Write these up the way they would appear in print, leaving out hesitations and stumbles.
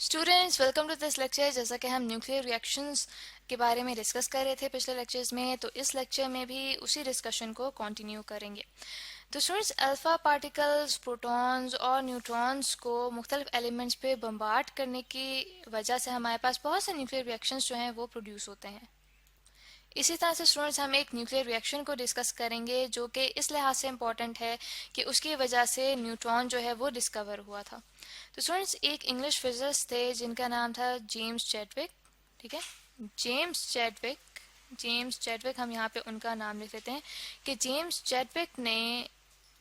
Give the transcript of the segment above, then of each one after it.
Students welcome to this lecture. जैसा कि हम न्यूक्लियर रिएक्शंस के बारे में डिस्कस कर रहे थे पिछले लेक्चर्स में, तो इस लेक्चर में भी उसी डिस्कशन को कंटिन्यू करेंगे। तो स्टूडेंट्स, अल्फा पार्टिकल्स प्रोटॉन्स और न्यूट्रॉन्स को मुख्तलिफ एलिमेंट्स पे बम्बार्ड करने की वजह से हमारे पास बहुत से न्यूक्लियर रिएक्शंस जो हैं वो प्रोड्यूस होते हैं। इसी तरह से स्टूडेंट्स, हम एक न्यूक्लियर रिएक्शन को डिस्कस करेंगे जो कि इस लिहाज से इम्पॉर्टेंट है कि उसकी वजह से न्यूट्रॉन जो है वो डिस्कवर हुआ था। तो स्टूडेंट्स, एक इंग्लिश फिजिसिस्ट थे जिनका नाम था जेम्स चैडविक। ठीक है, जेम्स चैडविक। जेम्स चैडविक, हम यहाँ पे उनका नाम लिख लेते हैं कि जेम्स चैडविक ने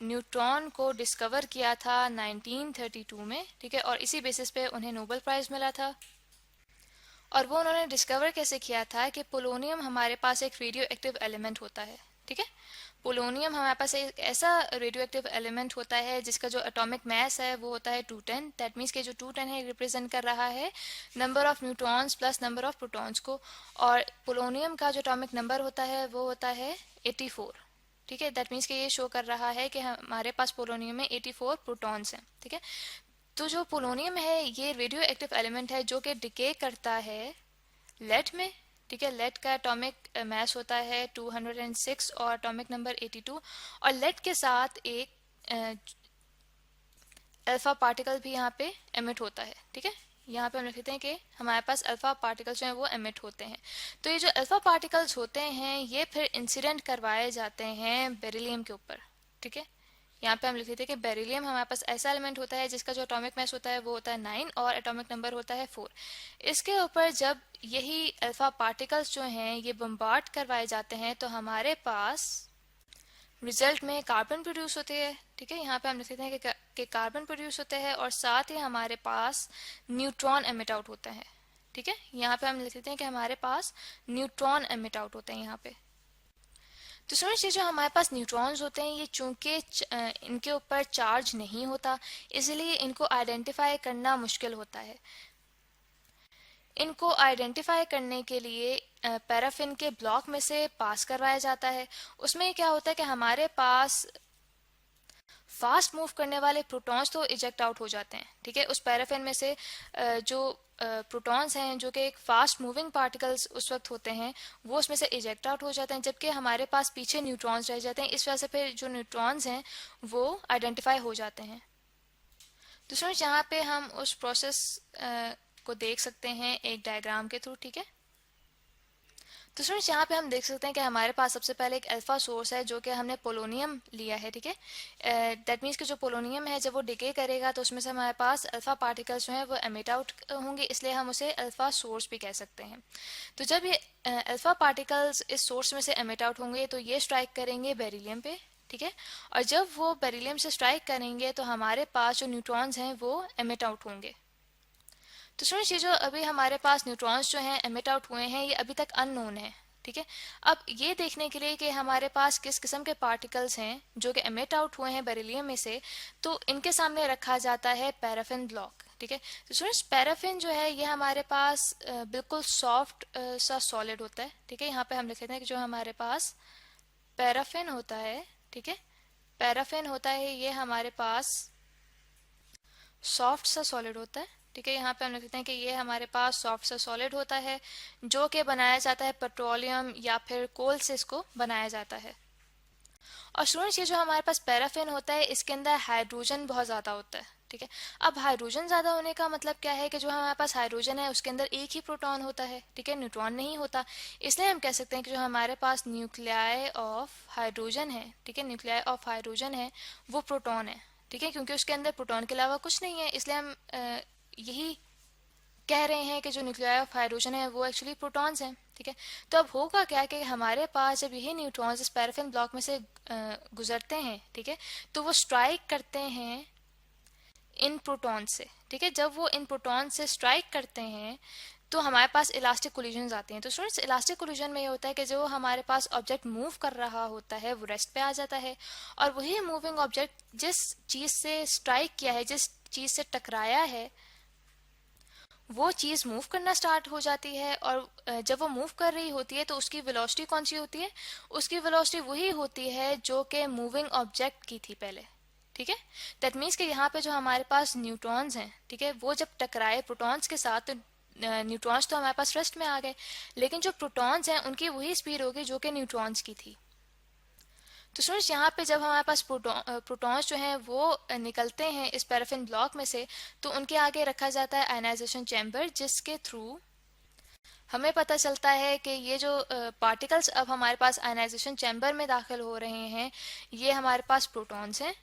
न्यूट्रॉन को डिस्कवर किया था 1932 में। ठीक है, और इसी बेसिस पे उन्हें नोबेल प्राइज़ मिला था। और वो उन्होंने डिस्कवर कैसे किया था कि पोलोनियम हमारे पास एक रेडियो एक्टिव एलिमेंट होता है। ठीक है, पोलोनियम हमारे पास एक ऐसा रेडियो एक्टिव एलिमेंट होता है जिसका जो एटॉमिक मास है वो होता है 210। दैट मीन्स के जो 210 है रिप्रेजेंट कर रहा है number of neutrons plus number of protons को, और पोलोनियम का जो एटॉमिक नंबर होता है वो होता है 84। ठीक है, दैट मीन्स कि ये शो कर रहा है कि हमारे पास पोलोनियम में 84 प्रोटॉन्स हैं। ठीक है, तो जो पोलोनियम है ये रेडियो एक्टिव एलिमेंट है जो कि डिके करता है लेड में। ठीक है, लेड का एटॉमिक मास होता है 206 और एटॉमिक नंबर 82, और लेड के साथ एक अल्फा पार्टिकल भी यहाँ पे एमिट होता है। ठीक है, यहाँ पे हम लिखते हैं कि हमारे पास अल्फा पार्टिकल्स जो हैं वो एमिट होते हैं। तो ये जो अल्फा पार्टिकल्स होते हैं ये फिर इंसिडेंट करवाए जाते हैं बेरिलियम के ऊपर। ठीक है, यहाँ पे हम लिख लेते हैं कि बेरिलियम हमारे पास ऐसा एलिमेंट होता है जिसका जो एटॉमिक मास होता है वो होता है 9 और एटॉमिक नंबर होता है 4। इसके ऊपर जब यही अल्फा पार्टिकल्स जो हैं ये बम्बार्ड करवाए जाते हैं तो हमारे पास रिजल्ट में कार्बन प्रोड्यूस होते हैं। ठीक है, यहाँ पे हम लिख लेते हैं कि कार्बन प्रोड्यूस होते हैं और साथ ही हमारे पास न्यूट्रॉन एमिट आउट होता है। ठीक है, यहाँ पे हम लिख लेते हैं कि हमारे पास न्यूट्रॉन एमिट आउट होते हैं यहाँ पे। तो स्टूडेंट्स, ये जो हमारे पास न्यूट्रॉन्स होते हैं ये चूंकि इनके ऊपर चार्ज नहीं होता, इसलिए इनको आइडेंटिफाई करना मुश्किल होता है। इनको आइडेंटिफाई करने के लिए पैराफिन के ब्लॉक में से पास करवाया जाता है। उसमें क्या होता है कि हमारे पास फास्ट मूव करने वाले प्रोटॉन्स तो इजेक्ट आउट हो जाते हैं। ठीक है, उस पैराफिन में से जो प्रोटॉन्स हैं जो कि एक फास्ट मूविंग पार्टिकल्स उस वक्त होते हैं वो उसमें से इजेक्ट आउट हो जाते हैं, जबकि हमारे पास पीछे न्यूट्रॉन्स रह जाते हैं। इस वजह से फिर जो न्यूट्रॉन्स हैं वो आइडेंटिफाई हो जाते हैं। तो स्टूडेंट्स, यहाँ पे हम उस प्रोसेस को देख सकते हैं एक डायग्राम के थ्रू। ठीक है, तो स्टूडेंट्स, यहाँ पे हम देख सकते हैं कि हमारे पास सबसे पहले एक अल्फा सोर्स है जो कि हमने पोलोनियम लिया है। ठीक है, दैट मीन्स कि जो पोलोनियम है जब वो डिके करेगा तो उसमें से हमारे पास अल्फा पार्टिकल्स जो हैं वो एमिट आउट होंगे, इसलिए हम उसे अल्फा सोर्स भी कह सकते हैं। तो जब ये अल्फा पार्टिकल्स इस सोर्स में से एमिट आउट होंगे तो ये स्ट्राइक करेंगे बेरिलियम पे। ठीक है, और जब वो बेरिलियम से स्ट्राइक करेंगे तो हमारे पास जो न्यूट्रॉन्स हैं वो एमिट आउट होंगे। तो स्टूडेंट्स, ये जो अभी हमारे पास न्यूट्रॉन्स जो हैं एमिट आउट हुए हैं ये अभी तक अननोन है। ठीक है, अब ये देखने के लिए कि हमारे पास किस किस्म के पार्टिकल्स हैं जो कि एमिट आउट हुए हैं बेरिलियम में से, तो इनके सामने रखा जाता है पैराफिन ब्लॉक। ठीक है, तो स्टूडेंट्स, पैराफिन जो है ये हमारे पास बिल्कुल सॉफ्ट सा सॉलिड होता है। ठीक है, यहाँ पे हम लिख लेते हैं कि जो हमारे पास पैराफिन होता है, ठीक है, पैराफिन होता है ये हमारे पास सॉफ्ट सा सॉलिड होता है। ठीक है, यहाँ पे हम लिखते हैं कि ये हमारे पास सॉफ्ट सा सॉलिड होता है जो कि बनाया जाता है पेट्रोलियम या फिर कोल से इसको बनाया जाता है। और स्टूडेंट्स, ये जो हमारे पास पैराफिन होता है इसके अंदर हाइड्रोजन बहुत ज़्यादा होता है। ठीक है, अब हाइड्रोजन ज़्यादा होने का मतलब क्या है कि जो हमारे पास हाइड्रोजन है उसके अंदर एक ही प्रोटॉन होता है। ठीक है, न्यूट्रॉन नहीं होता, इसलिए हम कह सकते हैं कि जो हमारे पास न्यूक्लियाई ऑफ हाइड्रोजन है, ठीक है, न्यूक्लियाई ऑफ हाइड्रोजन है वो प्रोटॉन है। ठीक है, क्योंकि उसके अंदर प्रोटॉन के अलावा कुछ नहीं है, इसलिए हम यही कह रहे हैं कि जो न्यूक्लियाई ऑफ हाइड्रोजन है वो एक्चुअली प्रोटॉन्स हैं। ठीक है, तो अब होगा क्या कि हमारे पास जब यही न्यूट्रॉन्स इस पैराफिन ब्लॉक में से गुजरते हैं, ठीक है, तो वो स्ट्राइक करते हैं इन प्रोटॉन से। ठीक है, जब वो इन प्रोटॉन से स्ट्राइक करते हैं तो हमारे पास इलास्टिक कोलिजन आती हैं। तो स्टूडेंट्स, इलास्टिक कोलिजन में ये होता है कि जो हमारे पास ऑब्जेक्ट मूव कर रहा होता है वो रेस्ट पे आ जाता है, और वही मूविंग ऑब्जेक्ट जिस चीज़ से स्ट्राइक किया है, जिस चीज़ से टकराया है, वो चीज़ मूव करना स्टार्ट हो जाती है। और जब वो मूव कर रही होती है तो उसकी वेलोसिटी कौन सी होती है? उसकी वेलोसिटी वही होती है जो कि मूविंग ऑब्जेक्ट की थी पहले। ठीक है। दैट मीन्स कि यहाँ पे जो हमारे पास न्यूट्रॉन्स हैं, ठीक है, वो जब टकराए प्रोटॉन्स के साथ तो न्यूट्रॉन्स तो हमारे पास रेस्ट में आ गए, लेकिन जो प्रोटॉन्स हैं उनकी वही स्पीड होगी जो कि न्यूट्रॉन्स की थी। तो स्टूडेंट्स यहाँ पे जब हमारे पास प्रोटॉन्स जो हैं वो निकलते हैं इस पैराफिन ब्लॉक में से, तो उनके आगे रखा जाता है आयनाइजेशन चैम्बर, जिसके थ्रू हमें पता चलता है कि ये जो पार्टिकल्स अब हमारे पास आयनाइजेशन चैम्बर में दाखिल हो रहे हैं, ये हमारे पास प्रोटॉन्स हैं,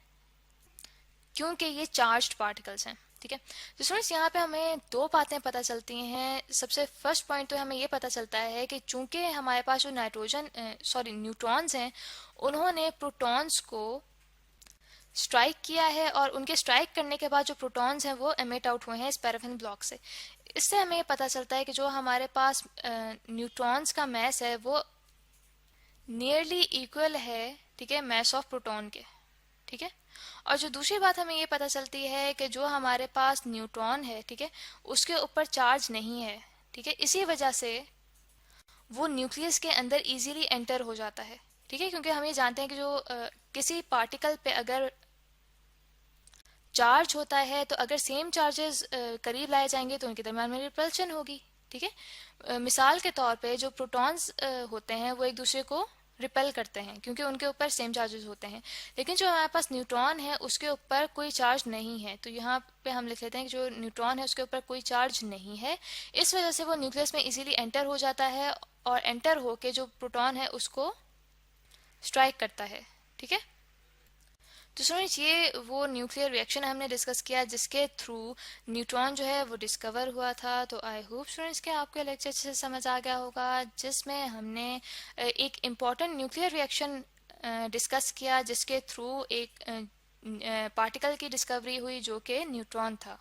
क्योंकि ये चार्ज्ड पार्टिकल्स हैं। ठीक है। तो स्टूडेंट्स यहाँ पे हमें दो बातें पता चलती हैं। सबसे फर्स्ट पॉइंट तो हमें ये पता चलता है कि चूंकि हमारे पास जो न्यूट्रॉन्स हैं, उन्होंने प्रोटॉन्स को स्ट्राइक किया है और उनके स्ट्राइक करने के बाद जो प्रोटॉन्स हैं वो एमिट आउट हुए हैं इस पैराफिन ब्लॉक से। इससे हमें ये पता चलता है कि जो हमारे पास न्यूट्रॉन्स का मैस है वो नियरली इक्वल है, ठीक है, मैस ऑफ प्रोटॉन के। ठीक है। और जो दूसरी बात हमें ये पता चलती है कि जो हमारे पास न्यूट्रॉन है, ठीक है, उसके ऊपर चार्ज नहीं है। ठीक है। इसी वजह से वो न्यूक्लियस के अंदर इजीली एंटर हो जाता है। ठीक है। क्योंकि हम ये जानते हैं कि जो किसी पार्टिकल पे अगर चार्ज होता है तो अगर सेम चार्जेस करीब लाए जाएंगे तो उनके दरम्यान में रिपल्शन होगी। ठीक है। मिसाल के तौर पे जो प्रोटॉन्स होते हैं वो एक दूसरे को रिपेल करते हैं क्योंकि उनके ऊपर सेम चार्जेस होते हैं, लेकिन जो हमारे पास न्यूट्रॉन है उसके ऊपर कोई चार्ज नहीं है। तो यहाँ पे हम लिख लेते हैं कि जो न्यूट्रॉन है उसके ऊपर कोई चार्ज नहीं है, इस वजह से वो न्यूक्लियस में इजीली एंटर हो जाता है और एंटर होके जो प्रोटॉन है उसको स्ट्राइक करता है। ठीक है। तो स्टूडेंट्स ये वो न्यूक्लियर रिएक्शन हमने डिस्कस किया जिसके थ्रू न्यूट्रॉन जो है वो डिस्कवर हुआ था। तो आई होप स्टूडेंट्स के आपको लेक्चर अच्छे से समझ आ गया होगा, जिसमें हमने एक इम्पॉर्टेंट न्यूक्लियर रिएक्शन डिस्कस किया जिसके थ्रू एक पार्टिकल की डिस्कवरी हुई जो कि न्यूट्रॉन था।